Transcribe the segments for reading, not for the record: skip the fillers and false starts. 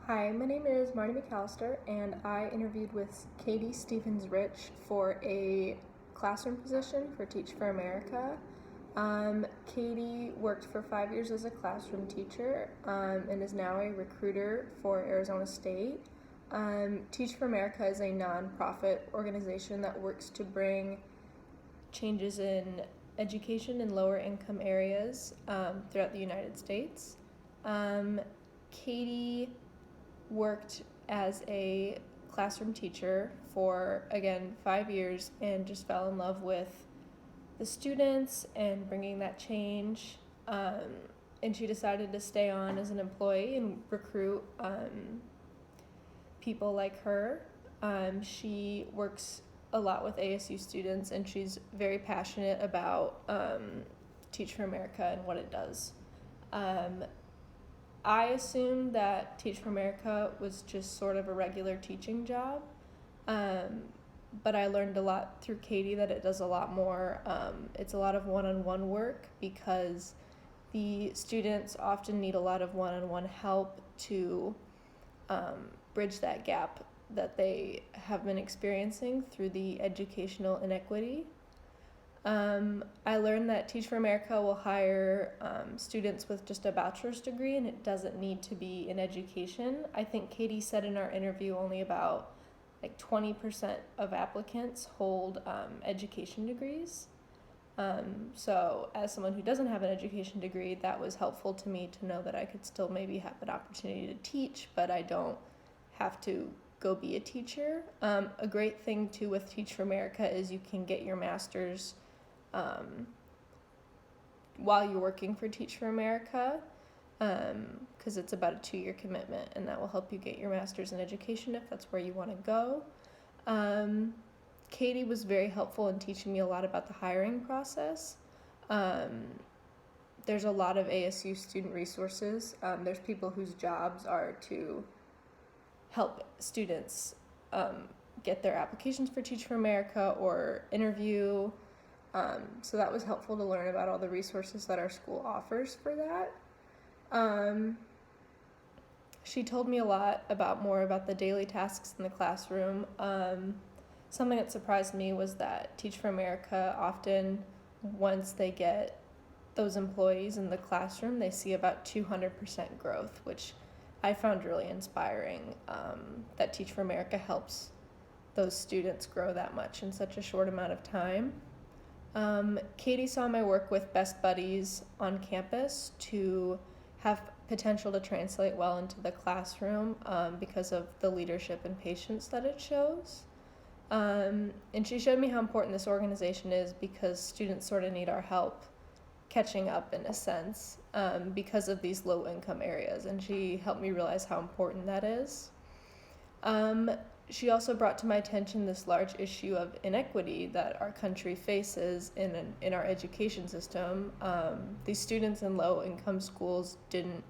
Hi, my name is Marty McAllister, and I interviewed with Katie Stevens-Rich for a classroom position for Teach for America. Katie worked for 5 years as a classroom teacher and is now a recruiter for Arizona State. Teach for America is a nonprofit organization that works to bring changes in education in lower income areas throughout the United States. Katie worked as a classroom teacher for, again, 5 years and just fell in love with the students and bringing that change. And she decided to stay on as an employee and recruit people like her. She works a lot with ASU students, and she's very passionate about Teach for America and what it does. I assumed that Teach for America was just sort of a regular teaching job, but I learned a lot through Katie that it does a lot more. It's a lot of one-on-one work because the students often need a lot of one-on-one help to bridge that gap that they have been experiencing through the educational inequity. I learned that Teach for America will hire students with just a bachelor's degree, and it doesn't need to be in education. I think Katie said in our interview only about 20% of applicants hold education degrees. So as someone who doesn't have an education degree, that was helpful to me to know that I could still maybe have an opportunity to teach, but I don't have to go be a teacher. A great thing too with Teach for America is you can get your master's while you're working for Teach for America, because it's about a 2-year commitment, and that will help you get your master's in education if that's where you want to go. Katie was very helpful in teaching me a lot about the hiring process. There's a lot of ASU student resources. There's people whose jobs are to help students get their applications for Teach for America or interview. So that was helpful to learn about all the resources that our school offers for that. She told me a lot more about the daily tasks in the classroom. Something that surprised me was that Teach for America often, once they get those employees in the classroom, they see about 200% growth, which I found really inspiring, that Teach for America helps those students grow that much in such a short amount of time. Katie saw my work with Best Buddies on campus to have potential to translate well into the classroom because of the leadership and patience that it shows. And she showed me how important this organization is because students sort of need our help catching up in a sense because of these low-income areas, and she helped me realize how important that is. She also brought to my attention this large issue of inequity that our country faces in our education system. These students in low-income schools didn't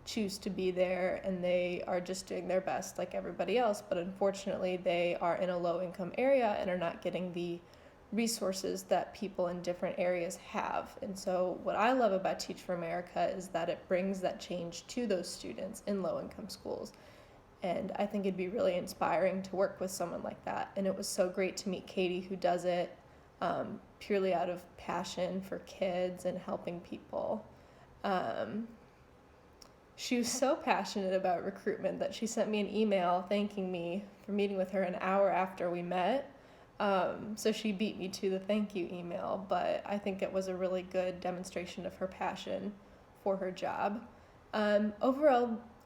choose to be there, and they are just doing their best like everybody else, but unfortunately they are in a low-income area and are not getting the resources that people in different areas have. And so what I love about Teach for America is that it brings that change to those students in low-income schools. And I think it'd be really inspiring to work with someone like that. And it was so great to meet Katie, who does it purely out of passion for kids and helping people. She was so passionate about recruitment that she sent me an email thanking me for meeting with her an hour after we met. So she beat me to the thank you email, but I think it was a really good demonstration of her passion for her job.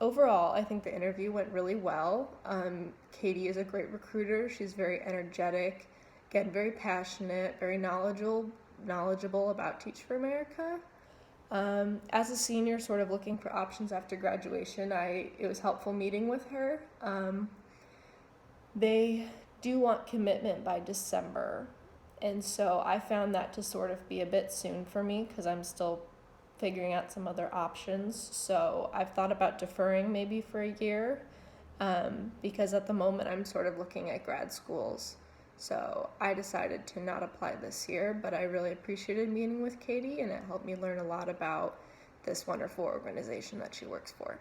Overall, I think the interview went really well. Katie is a great recruiter. She's very energetic, again, very passionate, very knowledgeable about Teach for America. As a senior, sort of looking for options after graduation, it was helpful meeting with her. They do want commitment by December, and so I found that to sort of be a bit soon for me because I'm still figuring out some other options. So I've thought about deferring maybe for a year because at the moment I'm sort of looking at grad schools. So I decided to not apply this year, but I really appreciated meeting with Katie, and it helped me learn a lot about this wonderful organization that she works for.